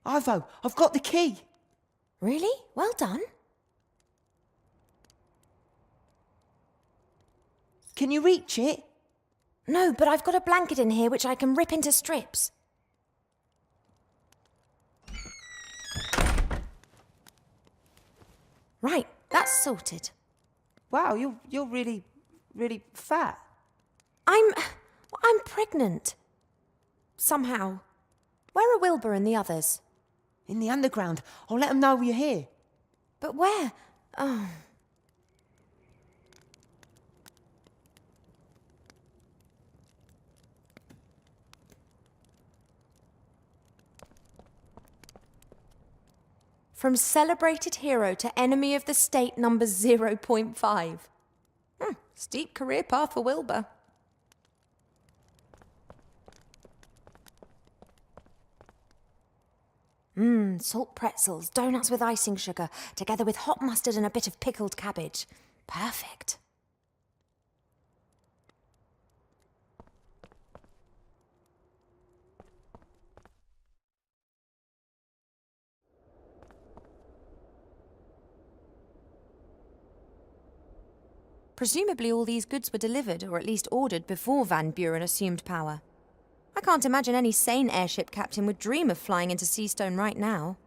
Ivo, I've got the key. Really? Well done. Can you reach it? No, but I've got a blanket in here which I can rip into strips. Right, that's sorted. Wow, you're really fat. I'm pregnant. Somehow. Where are Wilbur and the others? In the underground. I'll let them know you're here. But where? Oh. From celebrated hero to enemy of the state number 0.5. Steep career path for Wilbur. Salt pretzels, donuts with icing sugar, together with hot mustard and a bit of pickled cabbage. Perfect. Presumably all these goods were delivered, or at least ordered, before Van Buren assumed power. I can't imagine any sane airship captain would dream of flying into Seastone right now.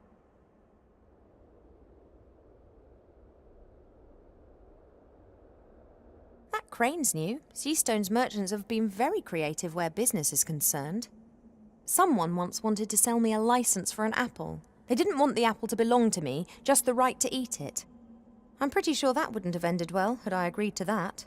That crane's new. Seastone's merchants have been very creative where business is concerned. Someone once wanted to sell me a license for an apple. They didn't want the apple to belong to me, just the right to eat it. I'm pretty sure that wouldn't have ended well had I agreed to that.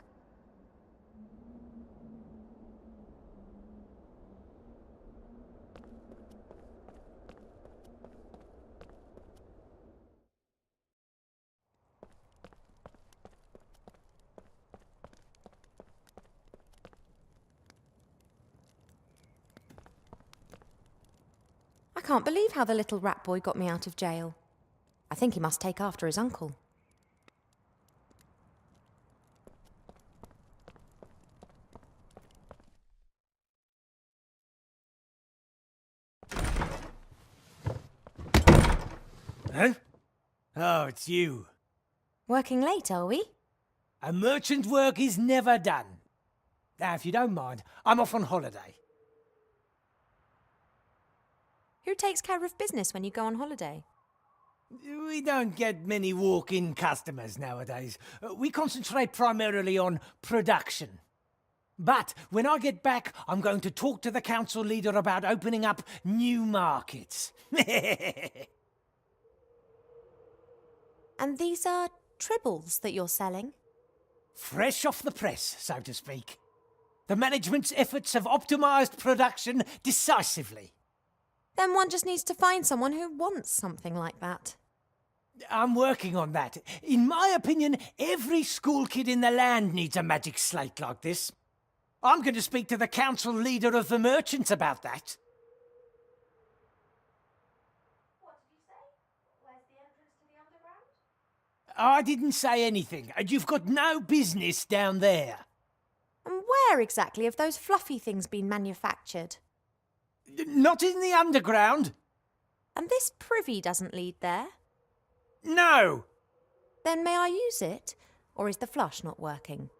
I can't believe how the little rat boy got me out of jail. I think he must take after his uncle. Huh? Oh, it's you. Working late, are we? A merchant's work is never done. Now, if you don't mind, I'm off on holiday. Who takes care of business when you go on holiday? We don't get many walk-in customers nowadays. We concentrate primarily on production. But when I get back, I'm going to talk to the council leader about opening up new markets. And these are tribbles that you're selling? Fresh off the press, so to speak. The management's efforts have optimized production decisively. Then one just needs to find someone who wants something like that. I'm working on that. In my opinion, every school kid in the land needs a magic slate like this. I'm going to speak to the council leader of the merchants about that. What did you say? Where's the entrance to the underground? I didn't say anything. You've got no business down there. And where exactly have those fluffy things been manufactured? Not in the underground. And this privy doesn't lead there? No. Then may I use it? Or is the flush not working?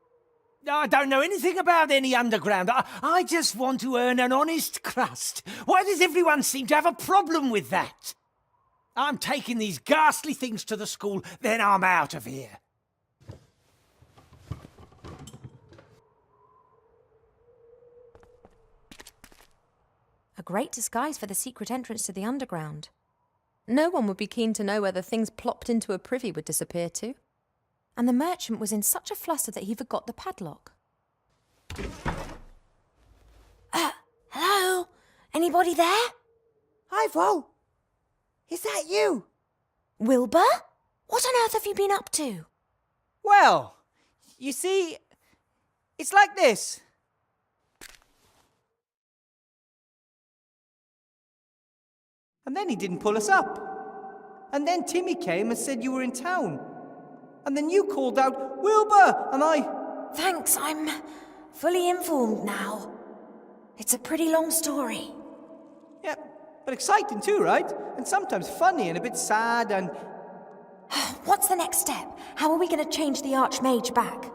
I don't know anything about any underground. I just want to earn an honest crust. Why does everyone seem to have a problem with that? I'm taking these ghastly things to the school, then I'm out of here. A great disguise for the secret entrance to the underground. No one would be keen to know where the things plopped into a privy would disappear to. And the merchant was in such a fluster that he forgot the padlock. Hello? Anybody there? Ivo! Is that you? Wilbur? What on earth have you been up to? Well, you see, it's like this. And then he didn't pull us up. And then Timmy came and said you were in town. And then you called out, Wilbur! And I... Thanks, I'm fully informed now. It's a pretty long story. Yeah, But exciting too, right? And sometimes funny and a bit sad and... What's the next step? How are we going to change the arch-mage back?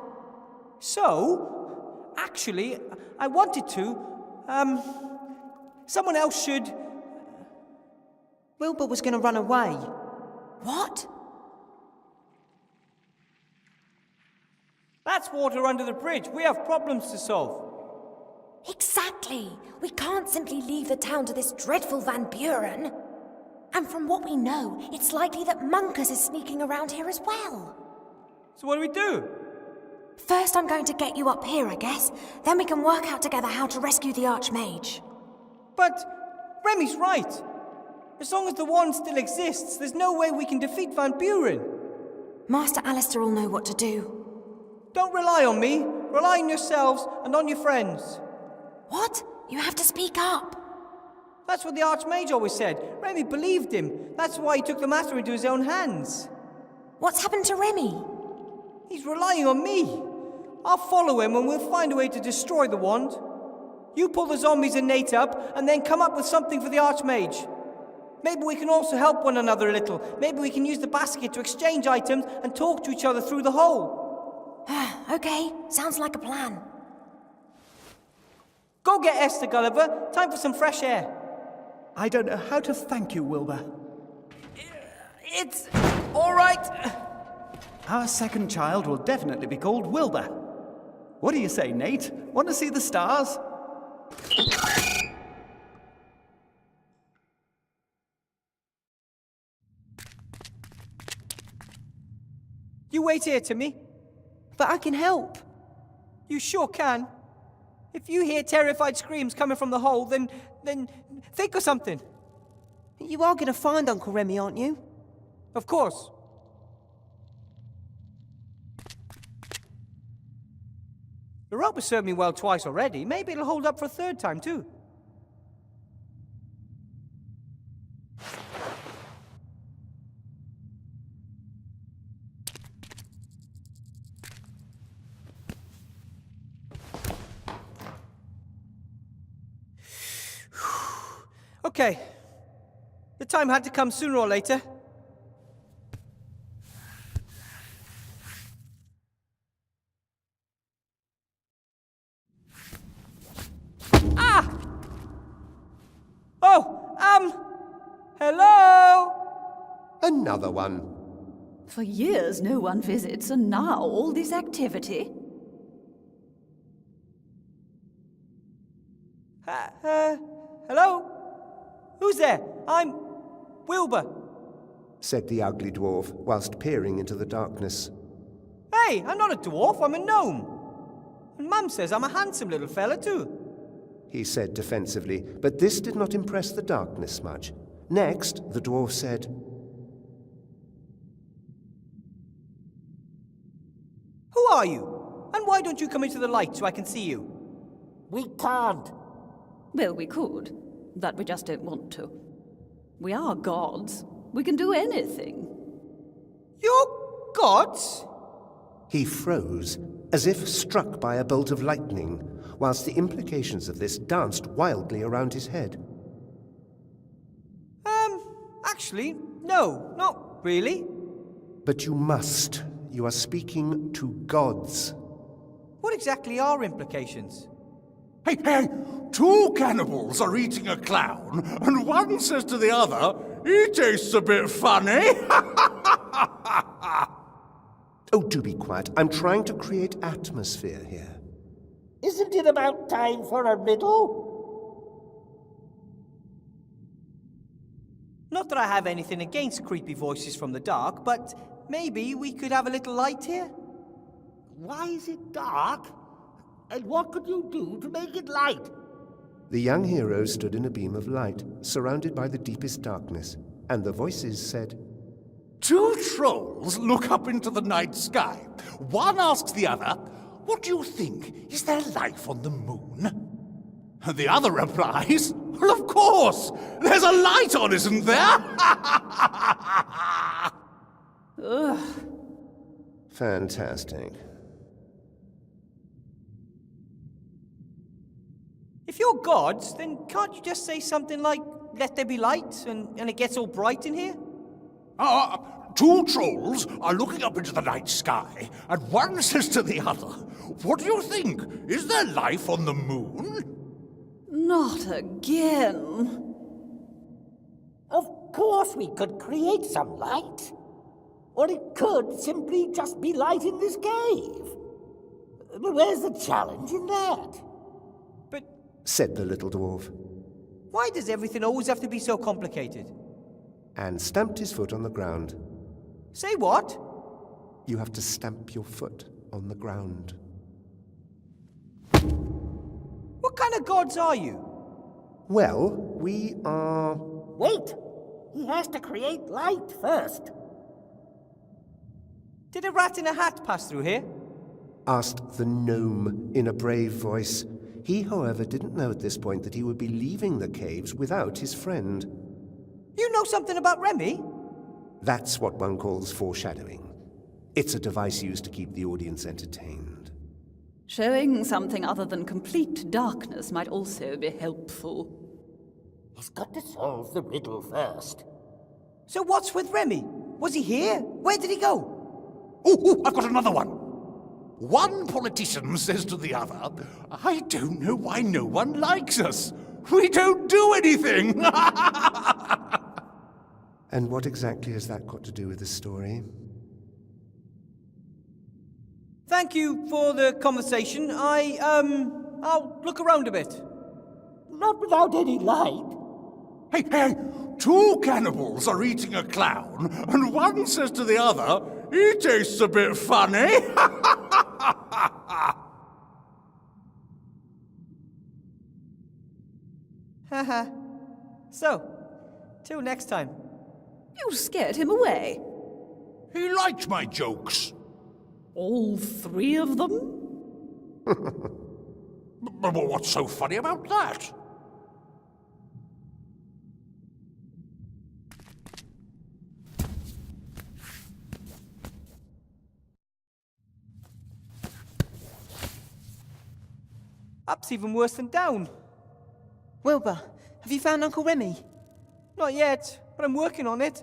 So, actually, I wanted to, someone else should... Wilbur was going to run away. What? That's water under the bridge. We have problems to solve. Exactly. We can't simply leave the town to this dreadful Van Buren. And from what we know, it's likely that Munkus is sneaking around here as well. So what do we do? First, I'm going to get you up here, I guess. Then we can work out together how to rescue the arch-mage. But Remy's right. As long as the wand still exists, there's no way we can defeat Van Buren. Master Alistair will know what to do. Don't rely on me. Rely on yourselves and on your friends. What? You have to speak up. That's what the Archmage always said. Remy believed him. That's why he took the matter into his own hands. What's happened to Remy? He's relying on me. I'll follow him and we'll find a way to destroy the wand. You pull the zombies and Nate up, and then come up with something for the Archmage. Maybe we can also help one another a little. Maybe we can use the basket to exchange items and talk to each other through the hole. Okay, sounds like a plan. Go get Esther, Gulliver. Time for some fresh air. I don't know how to thank you, Wilbur. It's all right. Our second child will definitely be called Wilbur. What do you say, Nate? Want to see the stars? You wait here, Timmy. But I can help. You sure can. If you hear terrified screams coming from the hole, then think of something. You are going to find Uncle Remy, aren't you? Of course. The rope has served me well twice already. Maybe it'll hold up for a third time, too. Okay. The time had to come sooner or later. Ah! Oh, hello? Another one. For years no one visits, and now all this activity. Hello? Who's there? I'm Wilbur. Said the ugly dwarf, whilst peering into the darkness. Hey, I'm not a dwarf, I'm a gnome. And Mum says I'm a handsome little fella, too. He said defensively, but this did not impress the darkness much. Next, the dwarf said, Who are you? And why don't you come into the light so I can see you? We can't. Well, we could, but we just don't want to. We are gods. We can do anything. You're gods? He froze, as if struck by a bolt of lightning, whilst the implications of this danced wildly around his head. Actually, no, not really. But you must. You are speaking to gods. What exactly are implications? Hey, hey! Two cannibals are eating a clown, and one says to the other, "He tastes a bit funny." Oh, do be quiet. I'm trying to create atmosphere here. Isn't it about time for a riddle? Not that I have anything against creepy voices from the dark, but maybe we could have a little light here? Why is it dark? And what could you do to make it light? The young hero stood in a beam of light, surrounded by the deepest darkness, and the voices said, Two trolls look up into the night sky. One asks the other, "What do you think? Is there life on the moon?" And the other replies, "Well, of course! There's a light on, isn't there?" Ugh. Fantastic. If you're gods, then can't you just say something like, let there be light and it gets all bright in here? Two trolls are looking up into the night sky, and one says to the other, "What do you think? Is there life on the moon?" Not again. Of course we could create some light. Or it could simply just be light in this cave. But where's the challenge in that? But said the little dwarf, why does everything always have to be so complicated? and stamped his foot on the ground. Say what? You have to stamp your foot on the ground. What kind of gods are you? Well, we are... Wait! He has to create light first. Did a rat in a hat pass through here? asked the gnome in a brave voice. He, however, didn't know at this point that he would be leaving the caves without his friend. You know something about Remy? That's what one calls foreshadowing. It's a device used to keep the audience entertained. Showing something other than complete darkness might also be helpful. He's got to solve the riddle first. So what's with Remy? Was he here? Where did he go? I've got another one. One politician says to the other, "I don't know why no one likes us. We don't do anything." And what exactly has that got to do with the story? Thank you for the conversation. I'll look around a bit. Not without any light. Hey, two cannibals are eating a clown, and one says to the other, "He tastes a bit funny." Haha. So, till next time. You scared him away. He liked my jokes. All three of them? But what's so funny about that? Up's even worse than down. Wilbur, have you found Uncle Remy? Not yet, but I'm working on it.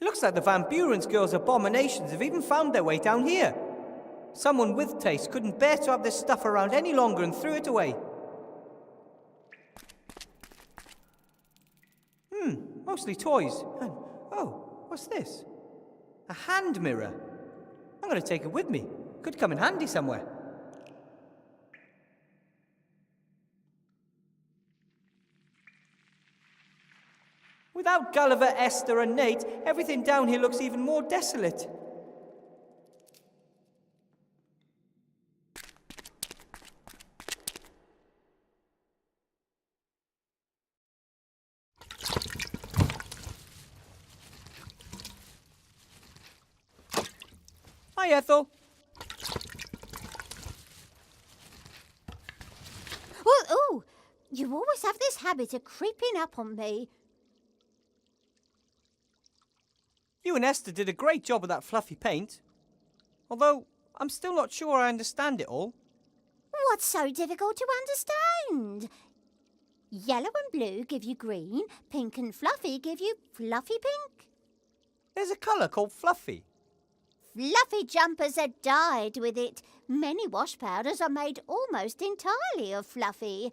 Looks like the Van Buren's girls' abominations have even found their way down here. Someone with taste couldn't bear to have this stuff around any longer and threw it away. Mostly toys. And, oh, what's this? A hand mirror. I'm going to take it with me. Could come in handy somewhere. Without Gulliver, Esther, and Nate, everything down here looks even more desolate. Hi, Ethel. Ooh, you always have this habit of creeping up on me. You and Esther did a great job with that fluffy paint. Although, I'm still not sure I understand it all. What's so difficult to understand? Yellow and blue give you green, pink and fluffy give you fluffy pink. There's a colour called fluffy. Fluffy jumpers are dyed with it. Many wash powders are made almost entirely of fluffy.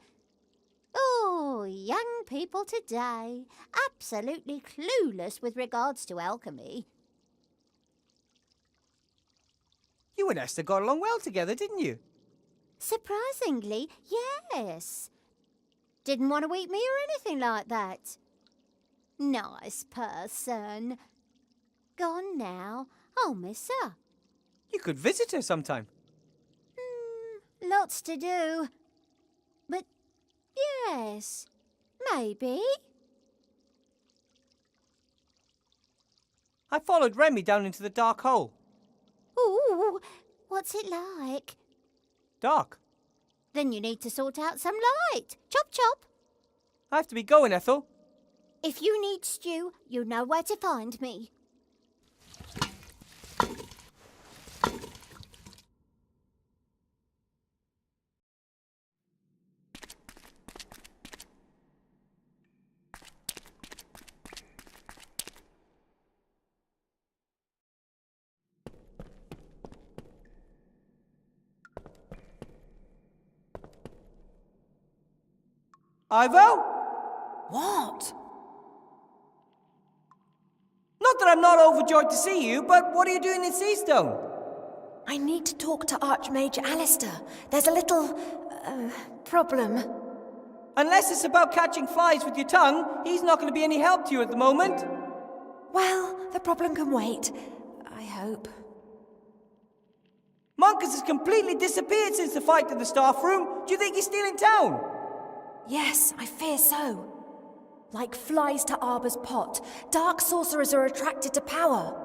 Oh, young people today, absolutely clueless with regards to alchemy. You and Esther got along well together, didn't you? Surprisingly, yes. Didn't want to eat me or anything like that. Nice person. Gone now. I'll miss her. You could visit her sometime. Lots to do. But yes, maybe. I followed Remy down into the dark hole. Ooh, what's it like? Dark. Then you need to sort out some light. Chop chop. I have to be going, Ethel. If you need stew, you know where to find me. Ivo? What? Not that I'm not overjoyed to see you, but what are you doing in Seastone? I need to talk to Arch-mage Alistair. There's a little, problem. Unless it's about catching flies with your tongue, he's not going to be any help to you at the moment. Well, the problem can wait. I hope. Monkus has completely disappeared since the fight in the staff room. Do you think he's still in town? Yes, I fear so. Like flies to Arbor's pot, dark sorcerers are attracted to power.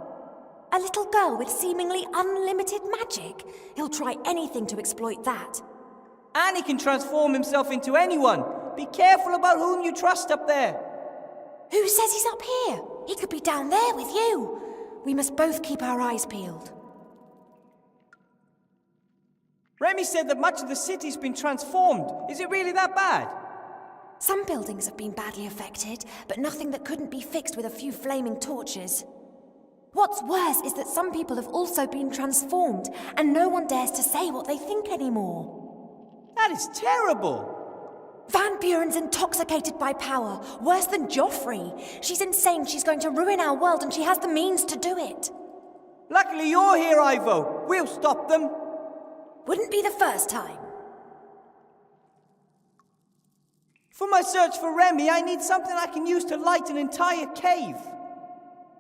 A little girl with seemingly unlimited magic. He'll try anything to exploit that. And he can transform himself into anyone. Be careful about whom you trust up there. Who says he's up here? He could be down there with you. We must both keep our eyes peeled. Remy said that much of the city's been transformed. Is it really that bad? Some buildings have been badly affected, but nothing that couldn't be fixed with a few flaming torches. What's worse is that some people have also been transformed, and no one dares to say what they think anymore. That is terrible. Van Buren's intoxicated by power, worse than Joffrey. She's insane, she's going to ruin our world, and she has the means to do it. Luckily you're here, Ivo. We'll stop them. Wouldn't be the first time. For my search for Remy, I need something I can use to light an entire cave.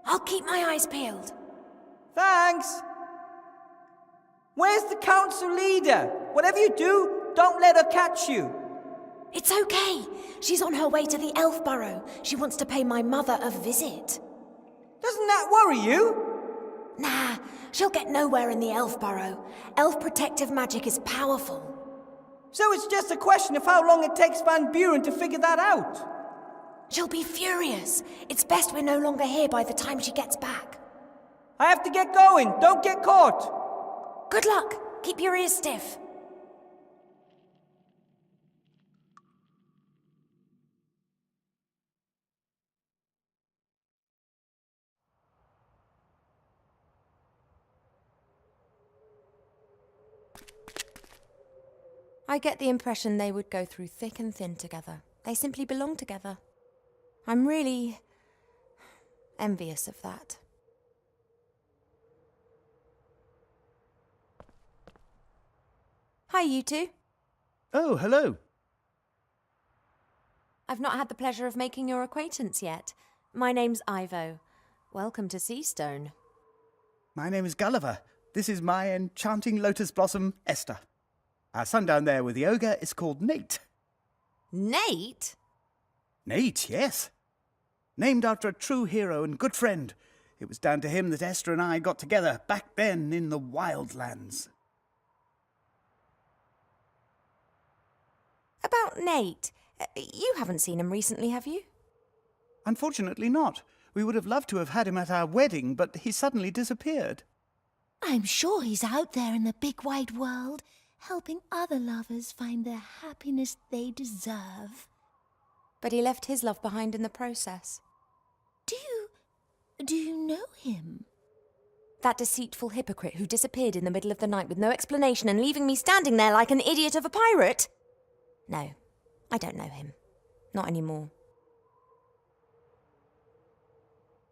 I'll keep my eyes peeled. Thanks. Where's the council leader? Whatever you do, don't let her catch you. It's okay. She's on her way to the Elf Burrow. She wants to pay my mother a visit. Doesn't that worry you? Nah, she'll get nowhere in the Elf Burrow. Elf protective magic is powerful. So it's just a question of how long it takes Van Buren to figure that out. She'll be furious. It's best we're no longer here by the time she gets back. I have to get going. Don't get caught. Good luck. Keep your ears stiff. I get the impression they would go through thick and thin together. They simply belong together. I'm really envious of that. Hi, you two. Oh, hello. I've not had the pleasure of making your acquaintance yet. My name's Ivo. Welcome to Seastone. My name is Gulliver. This is my enchanting lotus blossom, Esther. Our son down there with the ogre is called Nate. Nate? Nate, yes. Named after a true hero and good friend. It was down to him that Esther and I got together back then in the wildlands. About Nate. You haven't seen him recently, have you? Unfortunately not. We would have loved to have had him at our wedding, but he suddenly disappeared. I'm sure he's out there in the big wide world, helping other lovers find the happiness they deserve. But he left his love behind in the process. Do you know him? That deceitful hypocrite who disappeared in the middle of the night with no explanation and leaving me standing there like an idiot of a pirate? No, I don't know him. Not anymore.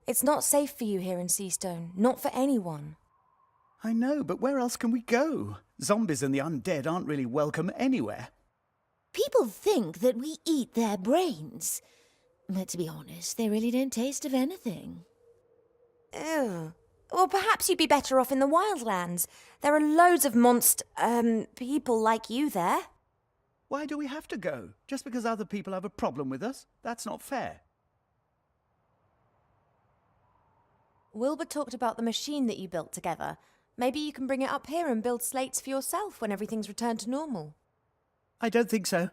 It's not safe for you here in Seastone. Not for anyone. I know, but where else can we go? Zombies and the undead aren't really welcome anywhere. People think that we eat their brains. But to be honest, they really don't taste of anything. Ew. Well, perhaps you'd be better off in the wildlands. There are loads of people like you there. Why do we have to go? Just because other people have a problem with us? That's not fair. Wilbur talked about the machine that you built together. Maybe you can bring it up here and build slates for yourself when everything's returned to normal. I don't think so.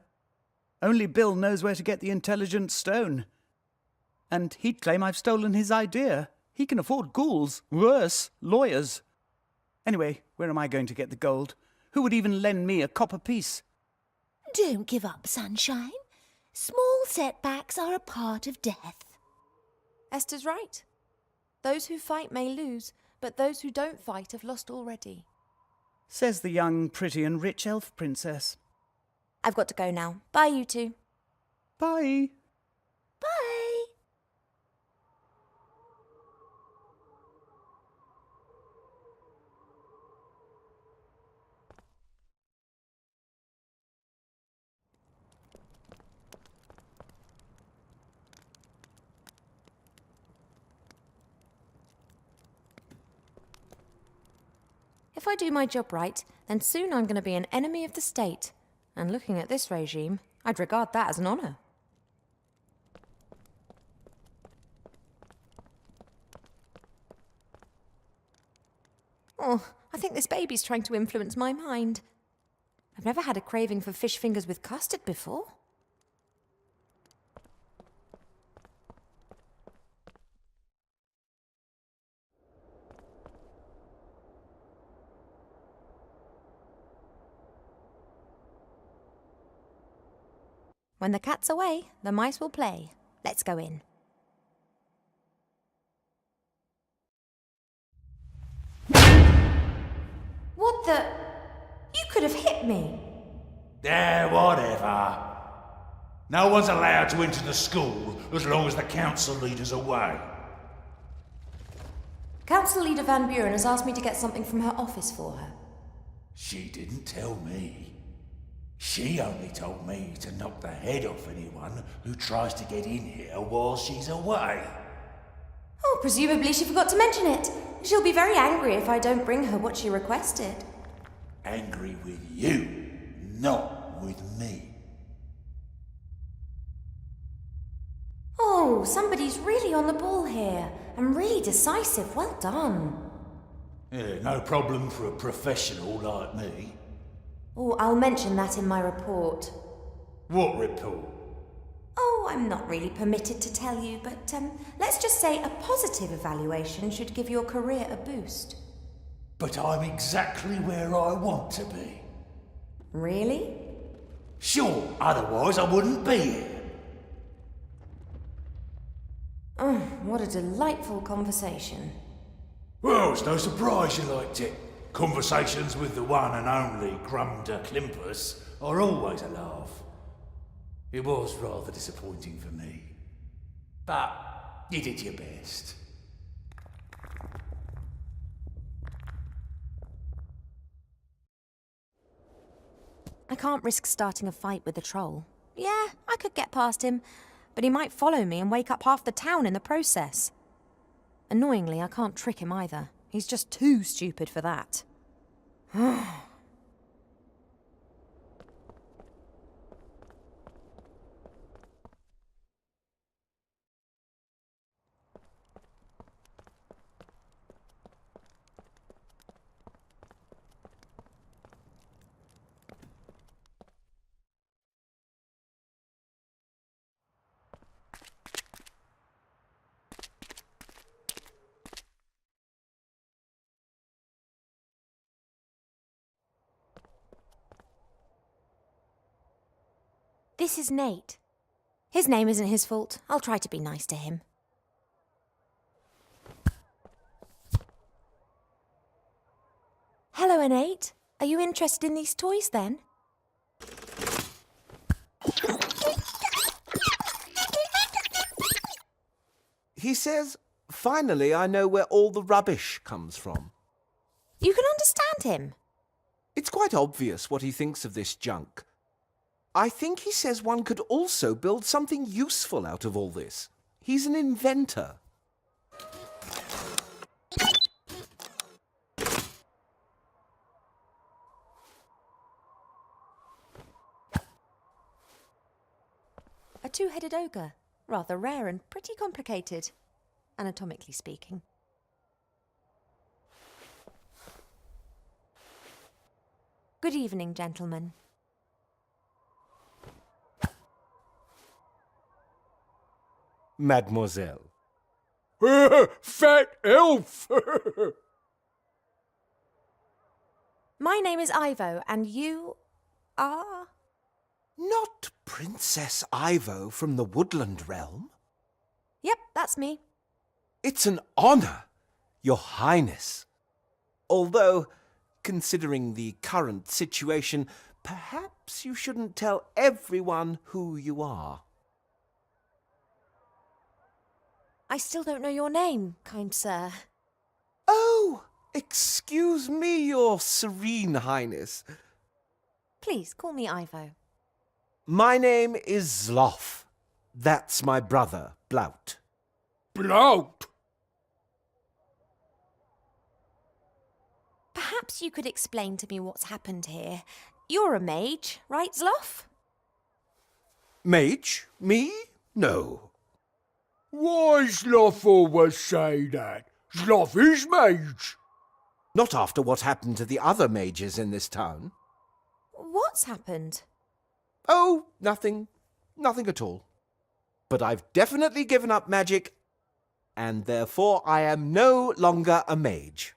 Only Bill knows where to get the intelligent stone. And he'd claim I've stolen his idea. He can afford ghouls. Worse, lawyers. Anyway, where am I going to get the gold? Who would even lend me a copper piece? Don't give up, sunshine. Small setbacks are a part of death. Esther's right. Those who fight may lose, but those who don't fight have lost already. Says the young, pretty and rich elf princess. I've got to go now. Bye, you two. Bye. Bye. If I do my job right, then soon I'm going to be an enemy of the state. And looking at this regime, I'd regard that as an honour. Oh, I think this baby's trying to influence my mind. I've never had a craving for fish fingers with custard before. When the cat's away, the mice will play. Let's go in. What the? You could have hit me. Yeah, whatever. No one's allowed to enter the school as long as the council leader's away. Council Leader Van Buren has asked me to get something from her office for her. She didn't tell me. She only told me to knock the head off anyone who tries to get in here while she's away. Oh, presumably she forgot to mention it. She'll be very angry if I don't bring her what she requested. Angry with you, not with me. Oh, somebody's really on the ball here. And really decisive. Well done. Yeah, no problem for a professional like me. Oh, I'll mention that in my report. What report? Oh, I'm not really permitted to tell you, but let's just say a positive evaluation should give your career a boost. But I'm exactly where I want to be. Really? Sure, otherwise I wouldn't be here. Oh, what a delightful conversation. Well, it's no surprise you liked it. Conversations with the one and only Grumda Klimpus are always a laugh. It was rather disappointing for me. But you did your best. I can't risk starting a fight with the troll. Yeah, I could get past him, but he might follow me and wake up half the town in the process. Annoyingly, I can't trick him either. He's just too stupid for that. This is Nate. His name isn't his fault. I'll try to be nice to him. Hello, Nate. Are you interested in these toys, then? He says, finally I know where all the rubbish comes from. You can understand him. It's quite obvious what he thinks of this junk. I think he says one could also build something useful out of all this. He's an inventor. A two-headed ogre. Rather rare and pretty complicated, anatomically speaking. Good evening, gentlemen. Mademoiselle. Fat elf! My name is Ivo, and you are... Not Princess Ivo from the Woodland Realm? Yep, that's me. It's an honor, Your Highness. Although, considering the current situation, perhaps you shouldn't tell everyone who you are. I still don't know your name, kind sir. Oh, excuse me, your serene highness. Please, call me Ivo. My name is Zloff. That's my brother, Blout. Blout! Perhaps you could explain to me what's happened here. You're a mage, right, Zloff? Mage? Me? No. Why Sloth always say that? Sloth is mage. Not after what happened to the other mages in this town. What's happened? Oh, nothing. Nothing at all. But I've definitely given up magic, and therefore I am no longer a mage.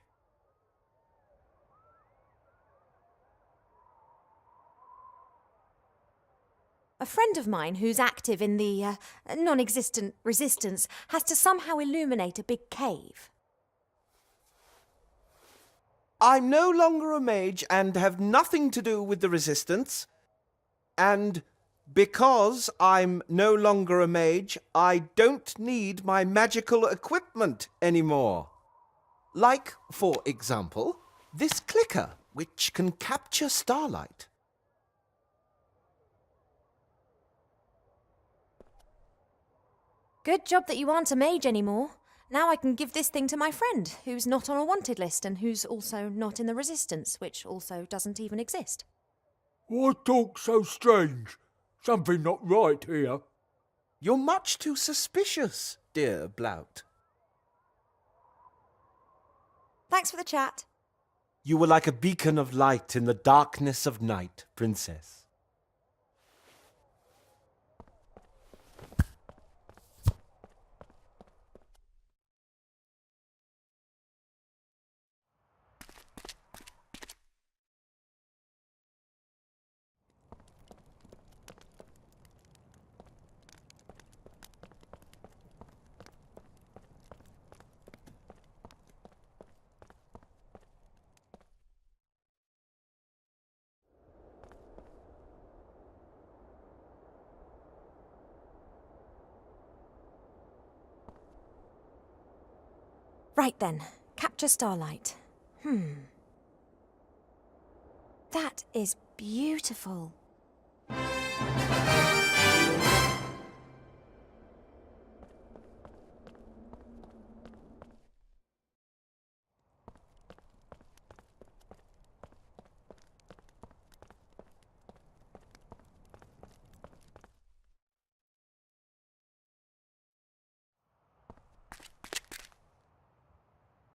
A friend of mine who's active in the non-existent resistance has to somehow illuminate a big cave. I'm no longer a mage and have nothing to do with the resistance. And because I'm no longer a mage, I don't need my magical equipment anymore. Like, for example, this clicker, which can capture starlight. Good job that you aren't a mage anymore. Now I can give this thing to my friend, who's not on a wanted list and who's also not in the resistance, which also doesn't even exist. Why talk so strange? Something not right here. You're much too suspicious, dear Blout. Thanks for the chat. You were like a beacon of light in the darkness of night, princess. Right then, capture starlight. That is beautiful.